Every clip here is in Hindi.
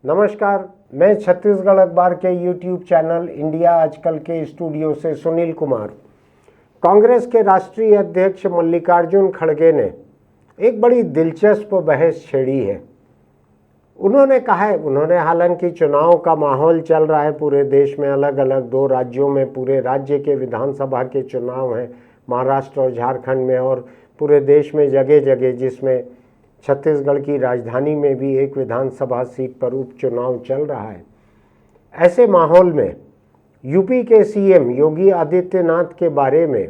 नमस्कार, मैं छत्तीसगढ़ अखबार के यूट्यूब चैनल इंडिया आजकल के स्टूडियो से सुनील कुमार। कांग्रेस के राष्ट्रीय अध्यक्ष मल्लिकार्जुन खड़गे ने एक बड़ी दिलचस्प बहस छेड़ी है। उन्होंने हालांकि चुनाव का माहौल चल रहा है पूरे देश में, अलग अलग 2 राज्यों में पूरे राज्य के विधानसभा के चुनाव हैं, महाराष्ट्र और झारखंड में, और पूरे देश में जगह जगह, जिसमें छत्तीसगढ़ की राजधानी में भी एक विधानसभा सीट पर उपचुनाव चल रहा है। ऐसे माहौल में यूपी के सीएम योगी आदित्यनाथ के बारे में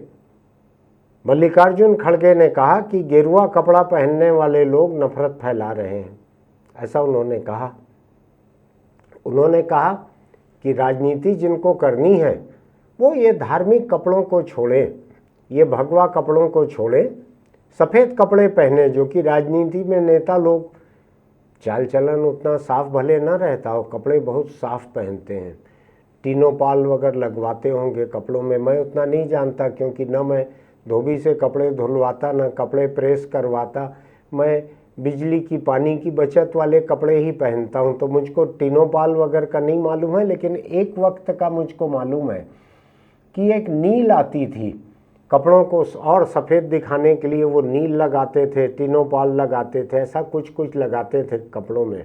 मल्लिकार्जुन खड़गे ने कहा कि गेरुआ कपड़ा पहनने वाले लोग नफरत फैला रहे हैं। ऐसा उन्होंने कहा। उन्होंने कहा कि राजनीति जिनको करनी है वो ये धार्मिक कपड़ों को छोड़ें, ये भगवा कपड़ों को छोड़ें, सफ़ेद कपड़े पहने, जो कि राजनीति में नेता लोग चाल चलन उतना साफ भले न रहता हो, कपड़े बहुत साफ पहनते हैं, टीनोपाल वगैरह लगवाते होंगे कपड़ों में। मैं उतना नहीं जानता, क्योंकि न मैं धोबी से कपड़े धुलवाता न कपड़े प्रेस करवाता। मैं बिजली की पानी की बचत वाले कपड़े ही पहनता हूं, तो मुझको टीनोपाल वगैरह का नहीं मालूम है। लेकिन एक वक्त का मुझको मालूम है कि एक नील आती थी कपड़ों को और सफ़ेद दिखाने के लिए, वो नील लगाते थे, टीनोपाल लगाते थे, ऐसा कुछ कुछ लगाते थे कपड़ों में।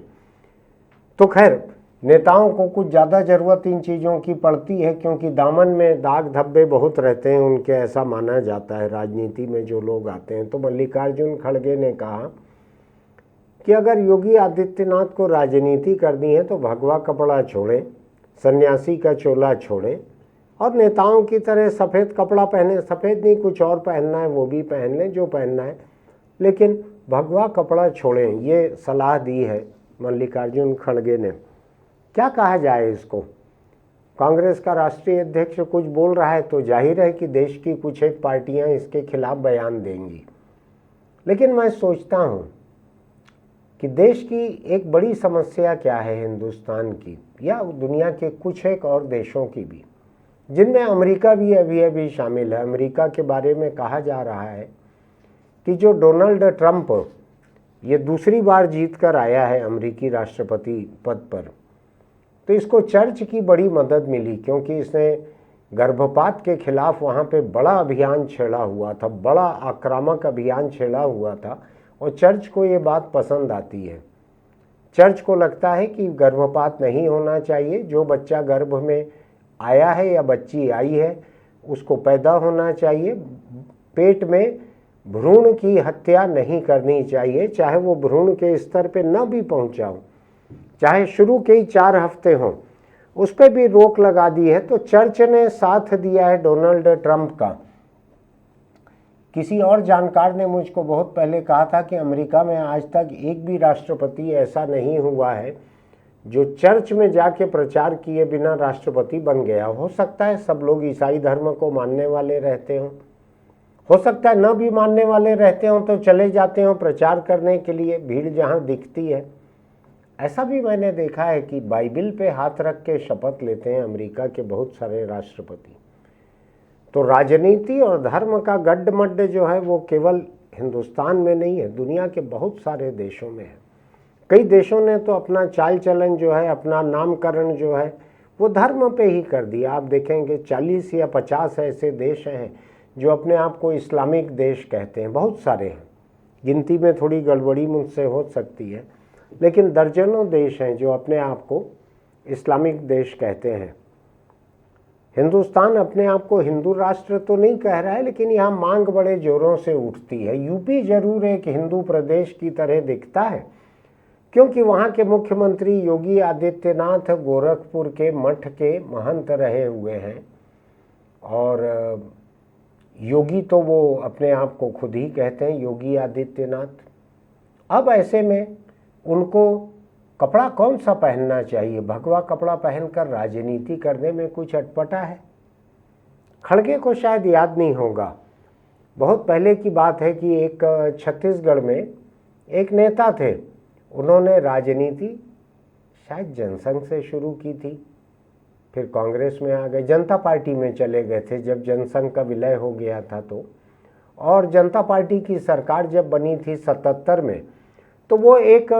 तो खैर, नेताओं को कुछ ज़्यादा ज़रूरत इन चीज़ों की पड़ती है, क्योंकि दामन में दाग धब्बे बहुत रहते हैं उनके, ऐसा माना जाता है राजनीति में जो लोग आते हैं। तो मल्लिकार्जुन खड़गे ने कहा कि अगर योगी आदित्यनाथ को राजनीति करनी है तो भगवा कपड़ा छोड़ें, सन्यासी का चोला छोड़ें, और नेताओं की तरह सफ़ेद कपड़ा पहने। सफ़ेद नहीं, कुछ और पहनना है वो भी पहन लें जो पहनना है, लेकिन भगवा कपड़ा छोड़ें, ये सलाह दी है मल्लिकार्जुन खड़गे ने। क्या कहा जाए इसको? कांग्रेस का राष्ट्रीय अध्यक्ष कुछ बोल रहा है तो जाहिर है कि देश की कुछ एक पार्टियां इसके खिलाफ बयान देंगी। लेकिन मैं सोचता हूँ कि देश की एक बड़ी समस्या क्या है, हिंदुस्तान की या दुनिया के कुछ एक और देशों की भी, जिनमें अमेरिका भी अभी शामिल है। अमेरिका के बारे में कहा जा रहा है कि जो डोनाल्ड ट्रंप ये दूसरी बार जीत कर आया है अमेरिकी राष्ट्रपति पद पर, तो इसको चर्च की बड़ी मदद मिली, क्योंकि इसने गर्भपात के खिलाफ वहाँ पे बड़ा अभियान छेड़ा हुआ था, बड़ा आक्रामक अभियान छेड़ा हुआ था, और चर्च को ये बात पसंद आती है। चर्च को लगता है कि गर्भपात नहीं होना चाहिए, जो बच्चा गर्भ में आया है या बच्ची आई है उसको पैदा होना चाहिए। पेट में भ्रूण की हत्या नहीं करनी चाहिए, चाहे वो भ्रूण के स्तर पे न भी पहुंचा हो, चाहे शुरू के ही 4 हफ्ते हों, उस पर भी रोक लगा दी है। तो चर्च ने साथ दिया है डोनाल्ड ट्रंप का। किसी और जानकार ने मुझको बहुत पहले कहा था कि अमेरिका में आज तक एक भी राष्ट्रपति ऐसा नहीं हुआ है जो चर्च में जाके प्रचार किए बिना राष्ट्रपति बन गया। हो सकता है सब लोग ईसाई धर्म को मानने वाले रहते हों, हो सकता है न भी मानने वाले रहते हों तो चले जाते हों प्रचार करने के लिए, भीड़ जहां दिखती है। ऐसा भी मैंने देखा है कि बाइबिल पे हाथ रख के शपथ लेते हैं अमेरिका के बहुत सारे राष्ट्रपति। तो राजनीति और धर्म का गड्ढमड्ढ जो है वो केवल हिंदुस्तान में नहीं है, दुनिया के बहुत सारे देशों में है। कई देशों ने तो अपना चाल चलन जो है, अपना नामकरण जो है वो धर्म पे ही कर दिया। आप देखेंगे 40 या 50 ऐसे देश हैं जो अपने आप को इस्लामिक देश कहते हैं, बहुत सारे हैं, गिनती में थोड़ी गड़बड़ी मुझसे हो सकती है, लेकिन दर्जनों देश हैं जो अपने आप को इस्लामिक देश कहते हैं। हिंदुस्तान अपने आप को हिंदू राष्ट्र तो नहीं कह रहा है, लेकिन यहाँ मांग बड़े जोरों से उठती है। यूपी जरूर एक हिंदू प्रदेश की तरह दिखता है, क्योंकि वहाँ के मुख्यमंत्री योगी आदित्यनाथ गोरखपुर के मठ के महंत रहे हुए हैं, और योगी तो वो अपने आप को खुद ही कहते हैं योगी आदित्यनाथ। अब ऐसे में उनको कपड़ा कौन सा पहनना चाहिए? भगवा कपड़ा पहनकर राजनीति करने में कुछ अटपटा है? खड़गे को शायद याद नहीं होगा, बहुत पहले की बात है कि एक छत्तीसगढ़ में एक नेता थे, उन्होंने राजनीति शायद जनसंघ से शुरू की थी, फिर कांग्रेस में आ गए, जनता पार्टी में चले गए थे जब जनसंघ का विलय हो गया था तो, और जनता पार्टी की सरकार जब बनी थी 77 में, तो वो एक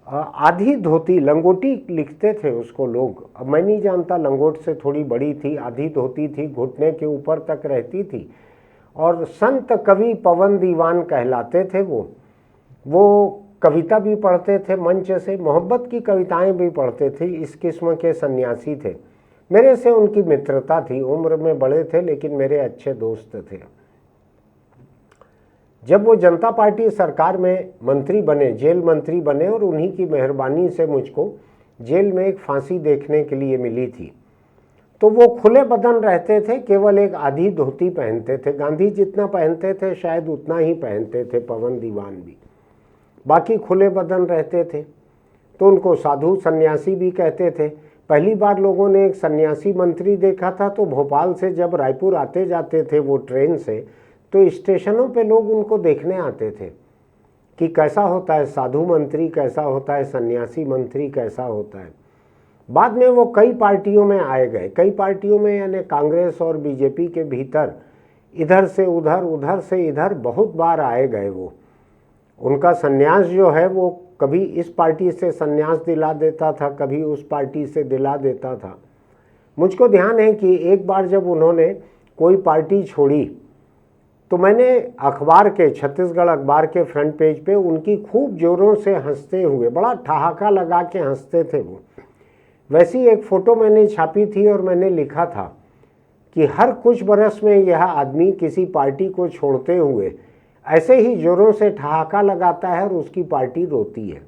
आधी धोती, लंगोटी लिखते थे उसको लोग, अब मैं नहीं जानता, लंगोट से थोड़ी बड़ी थी, आधी धोती थी, घुटने के ऊपर तक रहती थी, और संत कवि पवन दीवान कहलाते थे वो कविता भी पढ़ते थे मंच से, मोहब्बत की कविताएं भी पढ़ते थे। इस किस्म के सन्यासी थे। मेरे से उनकी मित्रता थी, उम्र में बड़े थे लेकिन मेरे अच्छे दोस्त थे। जब वो जनता पार्टी सरकार में मंत्री बने, जेल मंत्री बने, और उन्हीं की मेहरबानी से मुझको जेल में एक फांसी देखने के लिए मिली थी, तो वो खुले बदन रहते थे, केवल एक आधी धोती पहनते थे। गांधी जितना पहनते थे शायद उतना ही पहनते थे पवन दीवान भी, बाकी खुले बदन रहते थे। तो उनको साधु सन्यासी भी कहते थे। पहली बार लोगों ने एक सन्यासी मंत्री देखा था तो भोपाल से जब रायपुर आते जाते थे वो ट्रेन से, तो स्टेशनों पे लोग उनको देखने आते थे कि कैसा होता है साधु मंत्री, कैसा होता है सन्यासी मंत्री, कैसा होता है। बाद में वो कई पार्टियों में आए गए, कई पार्टियों में, यानी कांग्रेस और बीजेपी के भीतर, इधर से उधर, उधर से इधर बहुत बार आए गए। वो उनका सन्यास जो है वो कभी इस पार्टी से सन्यास दिला देता था, कभी उस पार्टी से दिला देता था। मुझको ध्यान है कि एक बार जब उन्होंने कोई पार्टी छोड़ी तो मैंने अखबार के, छत्तीसगढ़ अखबार के फ्रंट पेज पे उनकी खूब जोरों से हंसते हुए, बड़ा ठहाका लगा के हंसते थे वो, वैसी एक फ़ोटो मैंने छापी थी और मैंने लिखा था कि हर कुछ बरस में यह आदमी किसी पार्टी को छोड़ते हुए ऐसे ही जोरों से ठहाका लगाता है और उसकी पार्टी रोती है।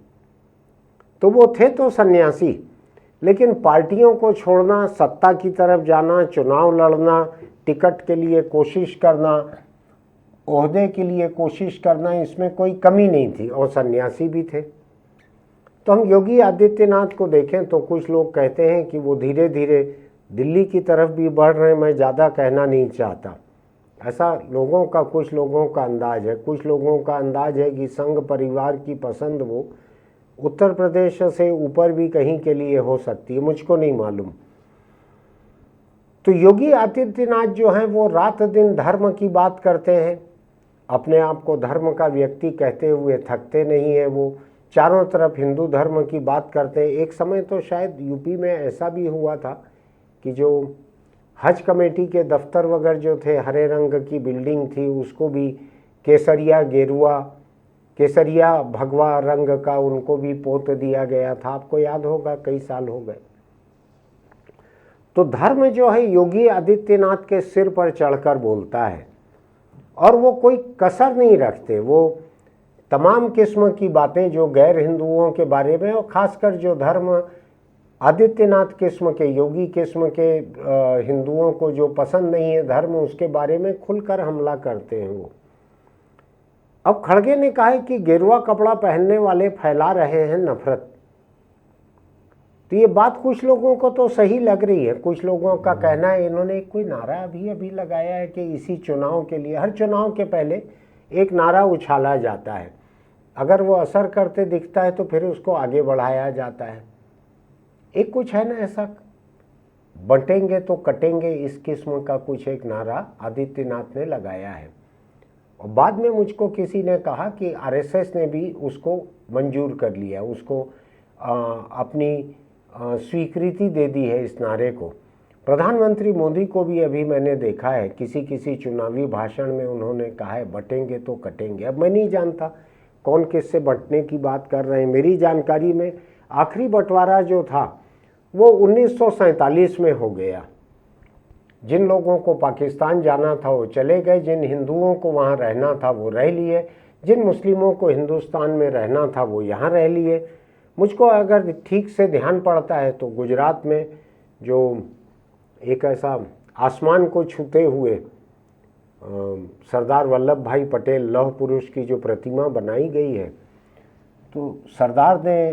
तो वो थे तो सन्यासी, लेकिन पार्टियों को छोड़ना, सत्ता की तरफ जाना, चुनाव लड़ना, टिकट के लिए कोशिश करना, ओहदे के लिए कोशिश करना, इसमें कोई कमी नहीं थी, और सन्यासी भी थे। तो हम योगी आदित्यनाथ को देखें तो कुछ लोग कहते हैं कि वो धीरे धीरे दिल्ली की तरफ भी बढ़ रहे हैं। मैं ज़्यादा कहना नहीं चाहता, ऐसा लोगों का, कुछ लोगों का अंदाज है। कुछ लोगों का अंदाज है कि संघ परिवार की पसंद वो उत्तर प्रदेश से ऊपर भी कहीं के लिए हो सकती है, मुझको नहीं मालूम। तो योगी आदित्यनाथ जो हैं वो रात दिन धर्म की बात करते हैं, अपने आप को धर्म का व्यक्ति कहते हुए थकते नहीं है। वो चारों तरफ हिंदू धर्म की बात करते हैं। एक समय तो शायद यूपी में ऐसा भी हुआ था कि जो हज कमेटी के दफ्तर वगैरह जो थे, हरे रंग की बिल्डिंग थी, उसको भी केसरिया गेरुआ, केसरिया भगवा रंग का उनको भी पोत दिया गया था। आपको याद होगा, कई साल हो गए। तो धर्म जो है योगी आदित्यनाथ के सिर पर चढ़कर बोलता है, और वो कोई कसर नहीं रखते। वो तमाम किस्म की बातें जो गैर हिंदुओं के बारे में, और ख़ासकर जो धर्म आदित्यनाथ किस्म के, योगी किस्म के हिंदुओं को जो पसंद नहीं है धर्म, उसके बारे में खुलकर हमला करते हैं वो। अब खड़गे ने कहा है कि गेरुआ कपड़ा पहनने वाले फैला रहे हैं नफरत। तो ये बात कुछ लोगों को तो सही लग रही है। कुछ लोगों का कहना है, इन्होंने कोई नारा अभी लगाया है कि इसी चुनाव के लिए, हर चुनाव के पहले एक नारा उछाला जाता है, अगर वो असर करते दिखता है तो फिर उसको आगे बढ़ाया जाता है। एक कुछ है ना ऐसा, बंटेंगे तो कटेंगे, इस किस्म का कुछ एक नारा आदित्यनाथ ने लगाया है। और बाद में मुझको किसी ने कहा कि आरएसएस ने भी उसको मंजूर कर लिया, उसको अपनी स्वीकृति दे दी है इस नारे को। प्रधानमंत्री मोदी को भी अभी मैंने देखा है किसी चुनावी भाषण में उन्होंने कहा है बंटेंगे तो कटेंगे। अब मैं नहीं जानता कौन किससे बंटने की बात कर रहे हैं। मेरी जानकारी में आखिरी बंटवारा जो था वो 1947 में हो गया। जिन लोगों को पाकिस्तान जाना था वो चले गए, जिन हिंदुओं को वहाँ रहना था वो रह लिए, जिन मुस्लिमों को हिंदुस्तान में रहना था वो यहाँ रह लिए। मुझको अगर ठीक से ध्यान पड़ता है तो गुजरात में जो एक ऐसा आसमान को छूते हुए सरदार वल्लभ भाई पटेल लौह पुरुष की जो प्रतिमा बनाई गई है, तो सरदार ने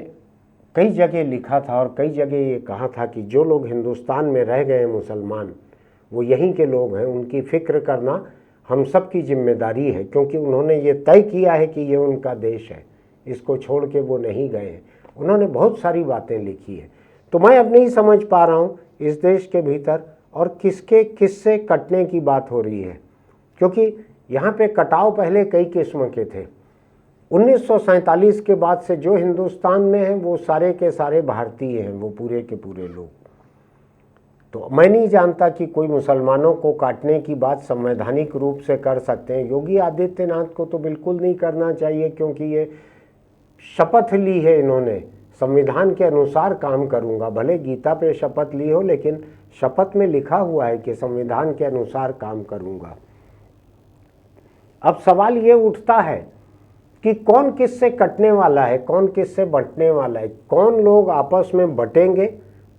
कई जगह लिखा था और कई जगह ये कहा था कि जो लोग हिंदुस्तान में रह गए मुसलमान, वो यहीं के लोग हैं, उनकी फ़िक्र करना हम सब की जिम्मेदारी है, क्योंकि उन्होंने ये तय किया है कि ये उनका देश है, इसको छोड़ के वो नहीं गए हैं। उन्होंने बहुत सारी बातें लिखी है। तो मैं अब नहीं समझ पा रहा हूँ इस देश के भीतर और किससे कटने की बात हो रही है, क्योंकि यहाँ पे कटाव पहले कई किस्म के थे। 1947 के बाद से जो हिंदुस्तान में हैं वो सारे के सारे भारतीय हैं, वो पूरे के पूरे लोग। तो मैं नहीं जानता कि कोई मुसलमानों को काटने की बात संवैधानिक रूप से कर सकते हैं। योगी आदित्यनाथ को तो बिल्कुल नहीं करना चाहिए, क्योंकि ये शपथ ली है इन्होंने, संविधान के अनुसार काम करूंगा। भले गीता पे शपथ ली हो, लेकिन शपथ में लिखा हुआ है कि संविधान के अनुसार काम करूंगा। अब सवाल ये उठता है कि कौन किससे कटने वाला है, कौन किससे बंटने वाला है। कौन लोग आपस में बटेंगे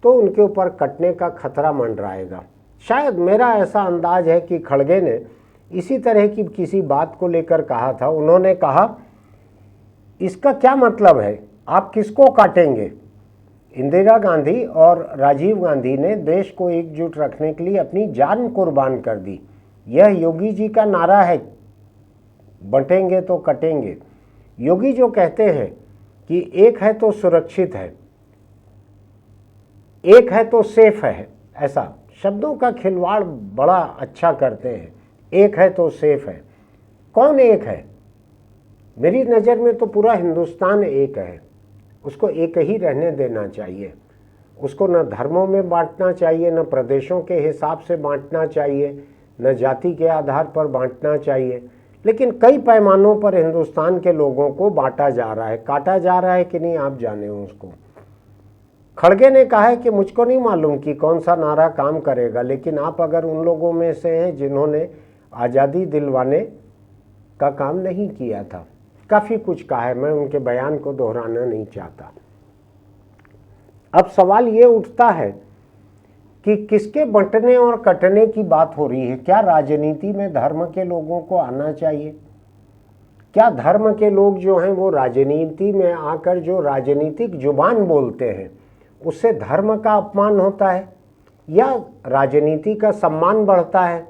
तो उनके ऊपर कटने का खतरा मंडराएगा। शायद मेरा ऐसा अंदाज है कि खड़गे ने इसी तरह की किसी बात को लेकर कहा था। उन्होंने कहा, इसका क्या मतलब है, आप किसको काटेंगे। इंदिरा गांधी और राजीव गांधी ने देश को एकजुट रखने के लिए अपनी जान कुर्बान कर दी। यह योगी जी का नारा है, बंटेंगे तो कटेंगे। योगी जो कहते हैं कि एक है तो सुरक्षित है, एक है तो सेफ है, ऐसा शब्दों का खिलवाड़ बड़ा अच्छा करते हैं। एक है तो सेफ है, कौन एक है। मेरी नज़र में तो पूरा हिंदुस्तान एक है, उसको एक ही रहने देना चाहिए। उसको न धर्मों में बांटना चाहिए, न प्रदेशों के हिसाब से बांटना चाहिए, न जाति के आधार पर बांटना चाहिए। लेकिन कई पैमानों पर हिंदुस्तान के लोगों को बांटा जा रहा है। काटा जा रहा है कि नहीं आप जाने उसको। खड़गे ने कहा है कि मुझको नहीं मालूम कि कौन सा नारा काम करेगा, लेकिन आप अगर उन लोगों में से हैं जिन्होंने आज़ादी दिलवाने का काम नहीं किया था, काफ़ी कुछ कहा है, मैं उनके बयान को दोहराना नहीं चाहता। अब सवाल ये उठता है कि किसके बंटने और कटने की बात हो रही है। क्या राजनीति में धर्म के लोगों को आना चाहिए? क्या धर्म के लोग जो हैं वो राजनीति में आकर जो राजनीतिक जुबान बोलते हैं उससे धर्म का अपमान होता है, या राजनीति का सम्मान बढ़ता है?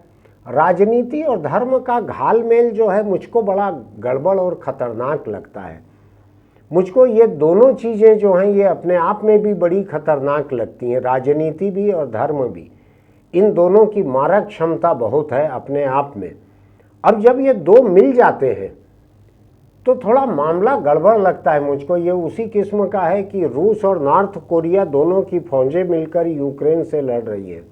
राजनीति और धर्म का घालमेल जो है मुझको बड़ा गड़बड़ और ख़तरनाक लगता है। मुझको ये दोनों चीज़ें जो हैं ये अपने आप में भी बड़ी खतरनाक लगती हैं, राजनीति भी और धर्म भी। इन दोनों की मारक क्षमता बहुत है अपने आप में। अब जब ये दो मिल जाते हैं तो थोड़ा मामला गड़बड़ लगता है मुझको। ये उसी किस्म का है कि रूस और नॉर्थ कोरिया दोनों की फौजें मिलकर यूक्रेन से लड़ रही है।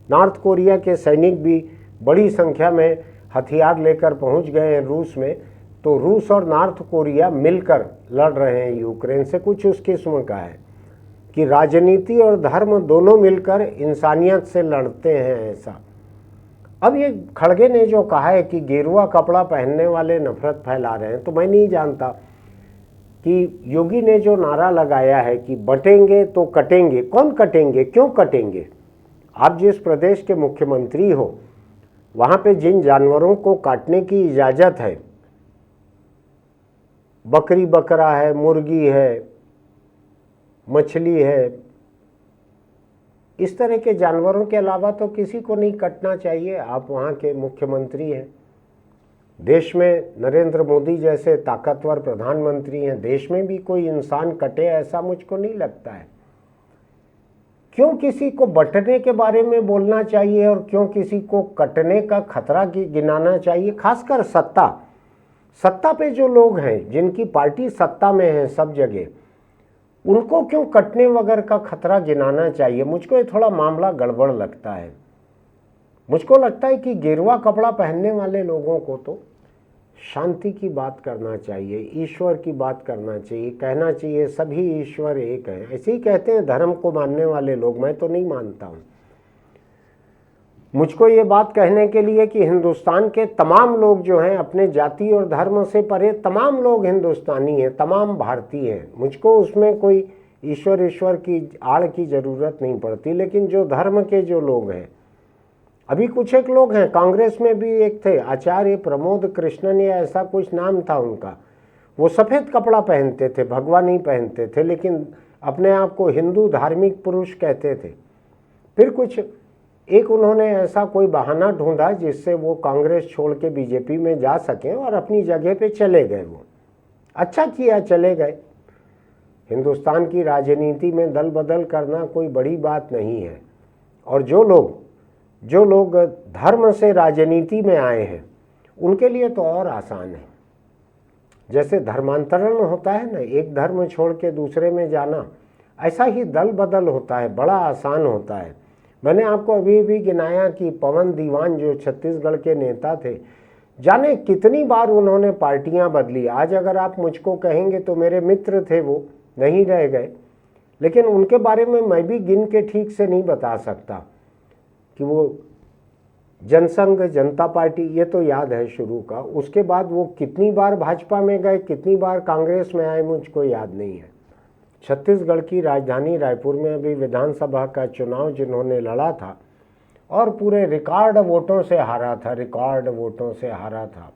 नॉर्थ कोरिया के सैनिक भी बड़ी संख्या में हथियार लेकर पहुंच गए हैं रूस में, तो रूस और नॉर्थ कोरिया मिलकर लड़ रहे हैं यूक्रेन से। कुछ उस किस्म का है कि राजनीति और धर्म दोनों मिलकर इंसानियत से लड़ते हैं, ऐसा। अब ये खड़गे ने जो कहा है कि गेरुआ कपड़ा पहनने वाले नफरत फैला रहे हैं, तो मैं नहीं जानता कि योगी ने जो नारा लगाया है कि बटेंगे तो कटेंगे, कौन कटेंगे, क्यों कटेंगे? आप जिस प्रदेश के मुख्यमंत्री हो वहाँ पे जिन जानवरों को काटने की इजाज़त है, बकरी बकरा है, मुर्गी है, मछली है, इस तरह के जानवरों के अलावा तो किसी को नहीं कटना चाहिए। आप वहाँ के मुख्यमंत्री हैं, देश में नरेंद्र मोदी जैसे ताकतवर प्रधानमंत्री हैं, देश में भी कोई इंसान कटे ऐसा मुझको नहीं लगता है। क्यों किसी को बंटने के बारे में बोलना चाहिए और क्यों किसी को कटने का खतरा गिनाना चाहिए? खासकर सत्ता पे जो लोग हैं, जिनकी पार्टी सत्ता में है सब जगह, उनको क्यों कटने वगैरह का खतरा गिनाना चाहिए? मुझको ये थोड़ा मामला गड़बड़ लगता है। मुझको लगता है कि गेरुआ कपड़ा पहनने वाले लोगों को तो शांति की बात करना चाहिए, ईश्वर की बात करना चाहिए, कहना चाहिए सभी ईश्वर एक है। ऐसे ही कहते हैं धर्म को मानने वाले लोग, मैं तो नहीं मानता हूँ। मुझको ये बात कहने के लिए कि हिंदुस्तान के तमाम लोग जो हैं अपने जाति और धर्म से परे तमाम लोग हिंदुस्तानी हैं, तमाम भारतीय हैं। मुझको उसमें कोई ईश्वर की आड़ की ज़रूरत नहीं पड़ती। लेकिन जो धर्म के जो लोग हैं, अभी कुछ एक लोग हैं, कांग्रेस में भी एक थे आचार्य प्रमोद कृष्णन या ऐसा कुछ नाम था उनका, वो सफ़ेद कपड़ा पहनते थे, भगवा नहीं पहनते थे, लेकिन अपने आप को हिंदू धार्मिक पुरुष कहते थे। फिर कुछ एक उन्होंने ऐसा कोई बहाना ढूंढा जिससे वो कांग्रेस छोड़ के बीजेपी में जा सकें और अपनी जगह पे चले गए। वो अच्छा किया, चले गए। हिंदुस्तान की राजनीति में दल बदल करना कोई बड़ी बात नहीं है। और जो लोग धर्म से राजनीति में आए हैं उनके लिए तो और आसान है। जैसे धर्मांतरण होता है ना, एक धर्म छोड़ के दूसरे में जाना, ऐसा ही दल बदल होता है, बड़ा आसान होता है। मैंने आपको अभी भी गिनाया कि पवन दीवान जो छत्तीसगढ़ के नेता थे, जाने कितनी बार उन्होंने पार्टियां बदली। आज अगर आप मुझको कहेंगे तो मेरे मित्र थे, वो नहीं रह गए, लेकिन उनके बारे में मैं भी गिन के ठीक से नहीं बता सकता कि वो जनसंघ, जनता पार्टी, ये तो याद है शुरू का। उसके बाद वो कितनी बार भाजपा में गए, कितनी बार कांग्रेस में आए, मुझको याद नहीं है। छत्तीसगढ़ की राजधानी रायपुर में अभी विधानसभा का चुनाव जिन्होंने लड़ा था और पूरे रिकॉर्ड वोटों से हारा था, रिकॉर्ड वोटों से हारा था,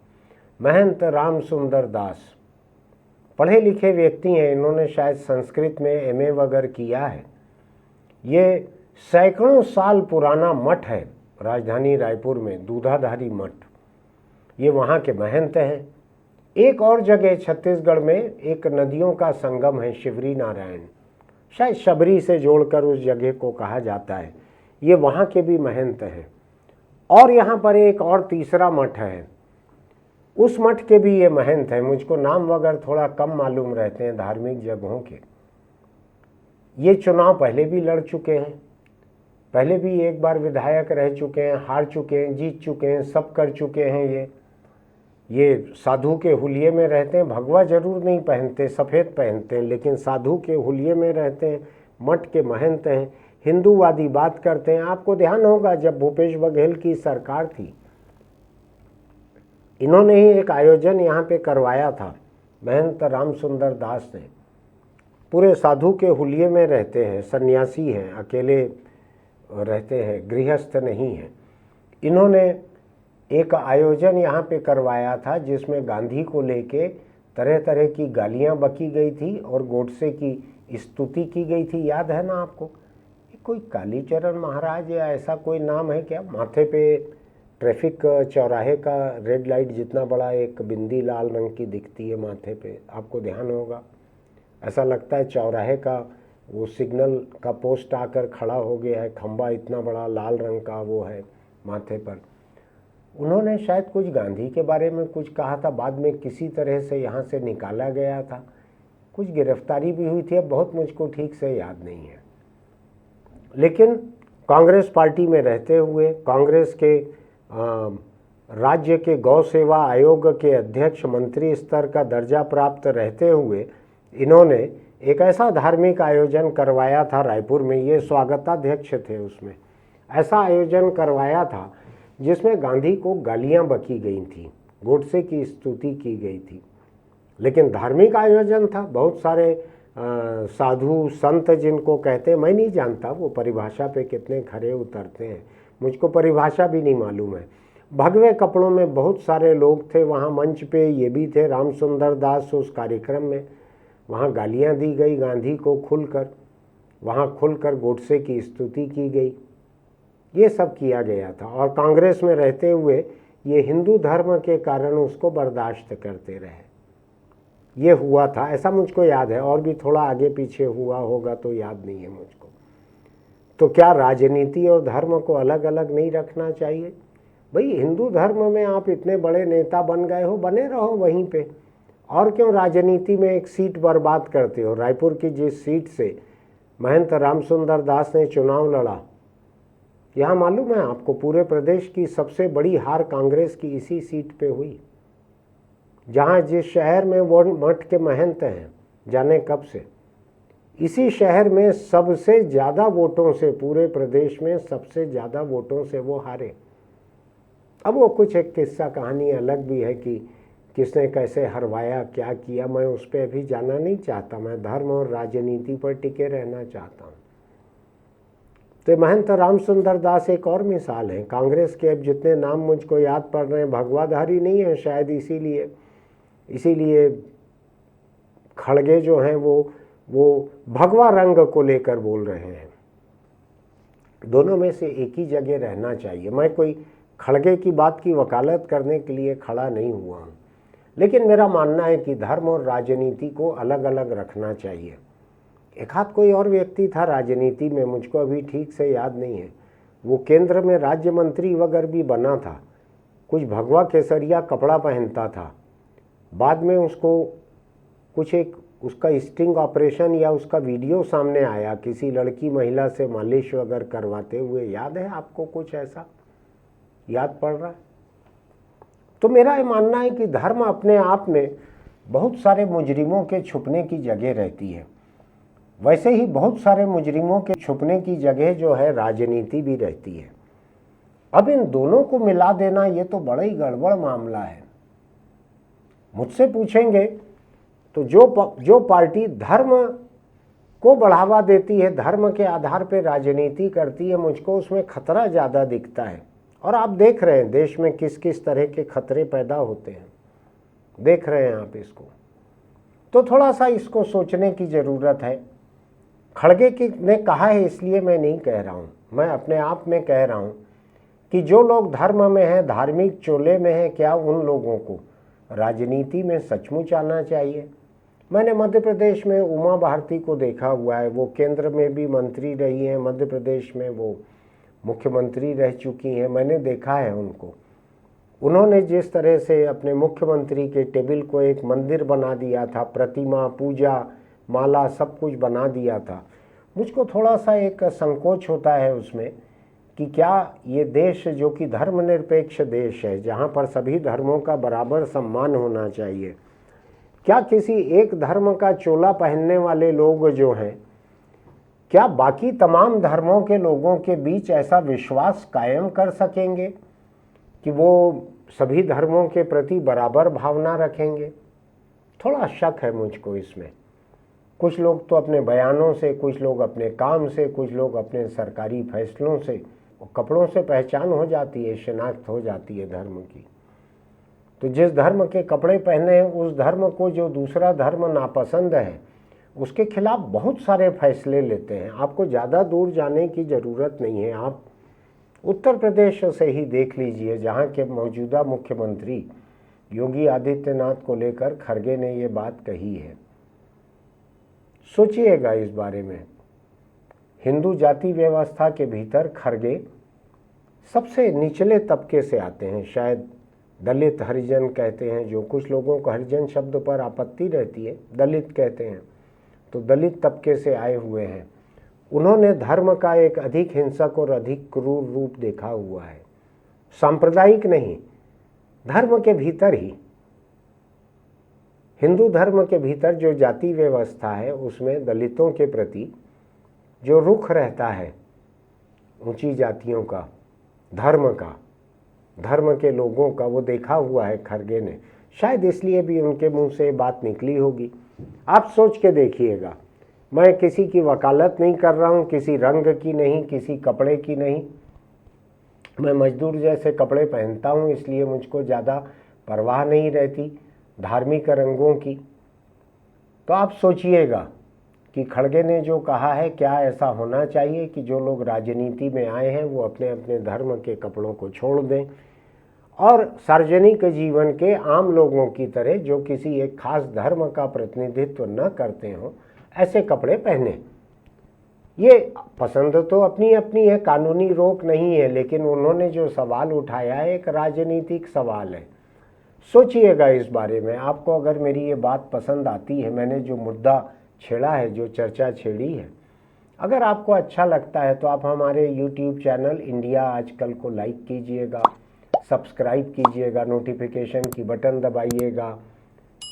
महंत राम सुंदर दास। पढ़े लिखे व्यक्ति हैं, इन्होंने शायद संस्कृत में एमए वगैरह किया है। ये सैकड़ों साल पुराना मठ है राजधानी रायपुर में, दूधाधारी मठ। ये वहाँ के महंत हैं। एक और जगह छत्तीसगढ़ में एक नदियों का संगम है, शिवरी नारायण, शायद शबरी से जोड़कर उस जगह को कहा जाता है, ये वहाँ के भी महंत हैं। और यहाँ पर एक और तीसरा मठ है, उस मठ के भी ये महंत हैं। मुझको नाम वगैरह थोड़ा कम मालूम रहते हैं धार्मिक जगहों के। ये चुनाव पहले भी लड़ चुके हैं, पहले भी एक बार विधायक रह चुके हैं, हार चुके हैं, जीत चुके हैं, सब कर चुके हैं। ये साधु के हुलिये में रहते हैं, भगवा जरूर नहीं पहनते, सफ़ेद पहनते हैं, लेकिन साधु के हुलिये में रहते हैं, मठ के महंत हैं, हिंदूवादी बात करते हैं। आपको ध्यान होगा जब भूपेश बघेल की सरकार थी, इन्होंने ही एक आयोजन यहाँ पे करवाया था, महंत राम सुंदर दास ने। पूरे साधु के हुलिये में रहते हैं, सन्यासी हैं, अकेले रहते हैं, गृहस्थ नहीं हैं। इन्होंने एक आयोजन यहाँ पे करवाया था जिसमें गांधी को लेके तरह तरह की गालियाँ बकी गई थी और गोडसे की स्तुति की गई थी। याद है ना आपको? कोई कालीचरण महाराज या ऐसा कोई नाम है क्या? माथे पे ट्रैफिक चौराहे का रेड लाइट जितना बड़ा एक बिंदी लाल रंग की दिखती है माथे पे, आपको ध्यान होगा। ऐसा लगता है चौराहे का वो सिग्नल का पोस्ट आकर खड़ा हो गया है, खंबा इतना बड़ा लाल रंग का वो है माथे पर। उन्होंने शायद कुछ गांधी के बारे में कुछ कहा था, बाद में किसी तरह से यहाँ से निकाला गया था, कुछ गिरफ्तारी भी हुई थी, अब बहुत मुझको ठीक से याद नहीं है। लेकिन कांग्रेस पार्टी में रहते हुए, कांग्रेस के राज्य के गौ सेवा आयोग के अध्यक्ष, मंत्री स्तर का दर्जा प्राप्त रहते हुए, इन्होंने एक ऐसा धार्मिक आयोजन करवाया था रायपुर में, ये स्वागताध्यक्ष थे उसमें। ऐसा आयोजन करवाया था जिसमें गांधी को गालियां बकी गई थी, गोडसे की स्तुति की गई थी, लेकिन धार्मिक आयोजन था। बहुत सारे साधु संत जिनको कहते हैं, मैं नहीं जानता वो परिभाषा पे कितने खरे उतरते हैं, मुझको परिभाषा भी नहीं मालूम है। भगवे कपड़ों में बहुत सारे लोग थे वहाँ मंच पे, ये भी थे राम सुंदर दास उस कार्यक्रम में। वहाँ गालियाँ दी गई गांधी को खुलकर, वहाँ खुलकर गोडसे की स्तुति की गई, ये सब किया गया था। और कांग्रेस में रहते हुए ये हिंदू धर्म के कारण उसको बर्दाश्त करते रहे, ये हुआ था, ऐसा मुझको याद है। और भी थोड़ा आगे पीछे हुआ होगा तो याद नहीं है मुझको। तो क्या राजनीति और धर्म को अलग अलग नहीं रखना चाहिए? भाई हिंदू धर्म में आप इतने बड़े नेता बन गए हो, बने रहो वहीं पे, और क्यों राजनीति में एक सीट बर्बाद करते हो? रायपुर की जिस सीट से महंत राम सुंदर दास ने चुनाव लड़ा, यहाँ मालूम है आपको पूरे प्रदेश की सबसे बड़ी हार कांग्रेस की इसी सीट पे हुई। जहाँ जिस शहर में वो मठ के महंत हैं, जाने कब से, इसी शहर में सबसे ज़्यादा वोटों से, पूरे प्रदेश में सबसे ज़्यादा वोटों से वो हारे। अब वो कुछ एक किस्सा कहानी अलग भी है कि किसने कैसे हरवाया, क्या किया, मैं उस पर अभी जाना नहीं चाहता। मैं धर्म और राजनीति पर टिके रहना चाहता हूँ। तो महंत राम सुंदर दास एक और मिसाल है। कांग्रेस के अब जितने नाम मुझको याद पड़ रहे हैं भगवाधारी नहीं है, शायद इसीलिए खड़गे जो हैं वो भगवा रंग को लेकर बोल रहे हैं। दोनों में से एक ही जगह रहना चाहिए। मैं कोई खड़गे की बात की वकालत करने के लिए खड़ा नहीं हुआ हूँ, लेकिन मेरा मानना है कि धर्म और राजनीति को अलग अलग रखना चाहिए। एक हाथ कोई और व्यक्ति था राजनीति में, मुझको अभी ठीक से याद नहीं है, वो केंद्र में राज्य मंत्री वगैरह भी बना था, कुछ भगवा केसरिया कपड़ा पहनता था, बाद में उसको कुछ एक उसका स्टिंग ऑपरेशन या उसका वीडियो सामने आया किसी लड़की महिला से मालिश वगैरह करवाते हुए, याद है आपको? कुछ ऐसा याद पड़ रहा है? तो मेरा ये मानना है कि धर्म अपने आप में बहुत सारे मुजरिमों के छुपने की जगह रहती है। वैसे ही बहुत सारे मुजरिमों के छुपने की जगह जो है राजनीति भी रहती है। अब इन दोनों को मिला देना ये तो बड़ा ही गड़बड़ मामला है। मुझसे पूछेंगे तो जो पार्टी धर्म को बढ़ावा देती है, धर्म के आधार पर राजनीति करती है, मुझको उसमें खतरा ज़्यादा दिखता है। और आप देख रहे हैं देश में किस किस तरह के खतरे पैदा होते हैं, देख रहे हैं आप इसको। तो थोड़ा सा इसको सोचने की ज़रूरत है। खड़गे ने कहा है इसलिए मैं नहीं कह रहा हूँ, मैं अपने आप में कह रहा हूँ कि जो लोग धर्म में हैं, धार्मिक चोले में हैं, क्या उन लोगों को राजनीति में सचमुच आना चाहिए? मैंने मध्य प्रदेश में उमा भारती को देखा हुआ है, वो केंद्र में भी मंत्री रही हैं, मध्य प्रदेश में वो मुख्यमंत्री रह चुकी हैं। मैंने देखा है उनको, उन्होंने जिस तरह से अपने मुख्यमंत्री के टेबल को एक मंदिर बना दिया था, प्रतिमा, पूजा, माला सब कुछ बना दिया था। मुझको थोड़ा सा एक संकोच होता है उसमें कि क्या ये देश जो कि धर्मनिरपेक्ष देश है, जहाँ पर सभी धर्मों का बराबर सम्मान होना चाहिए, क्या किसी एक धर्म का चोला पहनने वाले लोग जो हैं, क्या बाकी तमाम धर्मों के लोगों के बीच ऐसा विश्वास कायम कर सकेंगे कि वो सभी धर्मों के प्रति बराबर भावना रखेंगे? थोड़ा शक है मुझको इसमें। कुछ लोग तो अपने बयानों से, कुछ लोग अपने काम से, कुछ लोग अपने सरकारी फैसलों से, कपड़ों से पहचान हो जाती है, शिनाख्त हो जाती है धर्म की। तो जिस धर्म के कपड़े पहने हैं उस धर्म को जो दूसरा धर्म नापसंद है उसके खिलाफ बहुत सारे फैसले लेते हैं। आपको ज़्यादा दूर जाने की ज़रूरत नहीं है, आप उत्तर प्रदेश से ही देख लीजिए, जहाँ के मौजूदा मुख्यमंत्री योगी आदित्यनाथ को लेकर खड़गे ने ये बात कही है। सोचिएगा इस बारे में। हिंदू जाति व्यवस्था के भीतर खड़गे सबसे निचले तबके से आते हैं, शायद दलित हरिजन कहते हैं, जो कुछ लोगों को हरिजन शब्द पर आपत्ति रहती है, दलित कहते हैं, तो दलित तबके से आए हुए हैं। उन्होंने धर्म का एक अधिक हिंसक और अधिक क्रूर रूप देखा हुआ है, सांप्रदायिक नहीं, धर्म के भीतर ही। हिंदू धर्म के भीतर जो जाति व्यवस्था है उसमें दलितों के प्रति जो रुख रहता है, ऊंची जातियों का, धर्म का, धर्म के लोगों का, वो देखा हुआ है खड़गे ने। शायद इसलिए भी उनके मुंह से बात निकली होगी। आप सोच के देखिएगा। मैं किसी की वकालत नहीं कर रहा हूँ, किसी रंग की नहीं, किसी कपड़े की नहीं। मैं मजदूर जैसे कपड़े पहनता हूँ, इसलिए मुझको ज़्यादा परवाह नहीं रहती धार्मिक रंगों की। तो आप सोचिएगा कि खड़गे ने जो कहा है, क्या ऐसा होना चाहिए कि जो लोग राजनीति में आए हैं वो अपने अपने धर्म के कपड़ों को छोड़ दें और सार्वजनिक जीवन के आम लोगों की तरह, जो किसी एक खास धर्म का प्रतिनिधित्व न करते हों, ऐसे कपड़े पहने? ये पसंद तो अपनी अपनी है, कानूनी रोक नहीं है, लेकिन उन्होंने जो सवाल उठाया है एक राजनीतिक सवाल है। सोचिएगा इस बारे में। आपको अगर मेरी ये बात पसंद आती है, मैंने जो मुद्दा छेड़ा है, जो चर्चा छेड़ी है, अगर आपको अच्छा लगता है तो आप हमारे YouTube चैनल इंडिया आजकल को लाइक कीजिएगा, सब्सक्राइब कीजिएगा, नोटिफिकेशन की बटन दबाइएगा,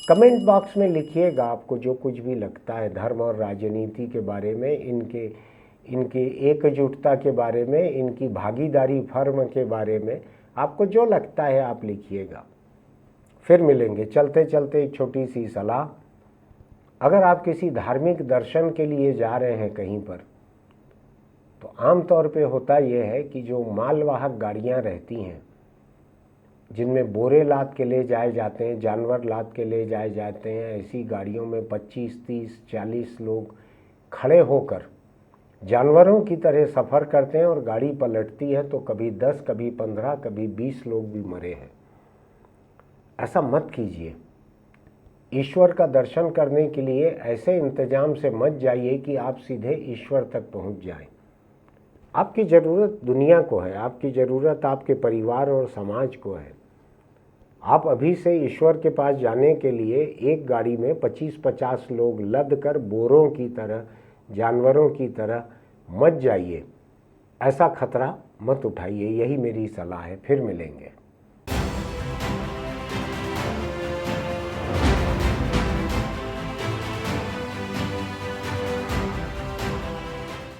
कमेंट बॉक्स में लिखिएगा आपको जो कुछ भी लगता है धर्म और राजनीति के बारे में, इनके एकजुटता के बारे में, इनकी भागीदारी फर्म के बारे में, आपको जो लगता है आप लिखिएगा। फिर मिलेंगे। चलते चलते एक छोटी सी सलाह, अगर आप किसी धार्मिक दर्शन के लिए जा रहे हैं कहीं पर, तो आम तौर पे होता यह है कि जो मालवाहक गाड़ियां रहती हैं, जिनमें बोरे लाद के ले जाए जाते हैं, जानवर लाद के ले जाए जाते हैं, ऐसी गाड़ियों में 25, 30, 40 लोग खड़े होकर जानवरों की तरह सफ़र करते हैं और गाड़ी पलटती है तो कभी 10, कभी 15, कभी 20 लोग भी मरे हैं। ऐसा मत कीजिए। ईश्वर का दर्शन करने के लिए ऐसे इंतजाम से मत जाइए कि आप सीधे ईश्वर तक पहुंच जाएं। आपकी ज़रूरत दुनिया को है, आपकी ज़रूरत आपके परिवार और समाज को है। आप अभी से ईश्वर के पास जाने के लिए एक गाड़ी में 25-50 लोग लद कर बोरों की तरह, जानवरों की तरह मत जाइए। ऐसा खतरा मत उठाइए, यही मेरी सलाह है। फिर मिलेंगे।